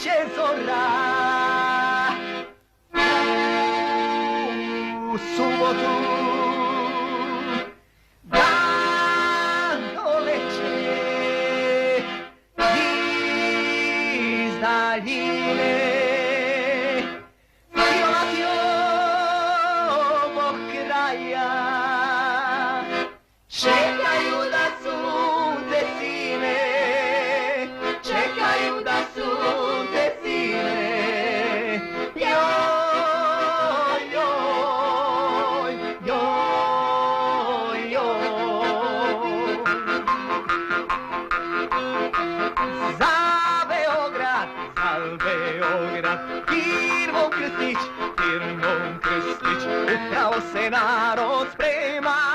će zora. U subotu dan doleće iz daljine. Čekaju da sunce sine, čekaju da sunce sine. Joj, joj, joj, joj. Za Beograd, firmom Krstić, upravo se narod sprema.